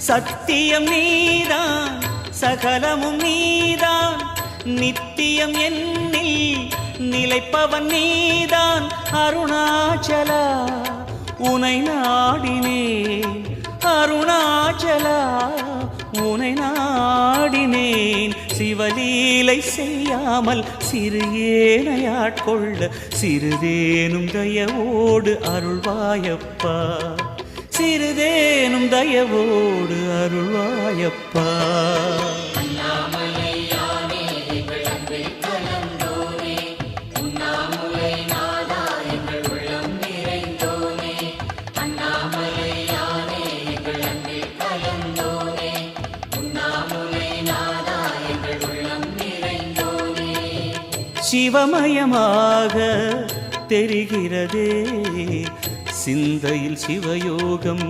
சத்தியம் நீதான் சகலமும் நீதான் நித்தியம் என்னில் நிலைப்பவன் நீதான் அருணாச்சலா உனை நாடினேன் அருணாச்சலா உனை நாடினேன் சிவலீலை செய்யாமல் சிறு ஏனையாட்கொள்ள சிறிதேனும் தயவோடு அருள்வாயப்பா சிறிதேனும் தயவோடு அருள்வாயப்பா சிவமயமாக தெரிகிறதே சிந்தையில் சிவயோகம்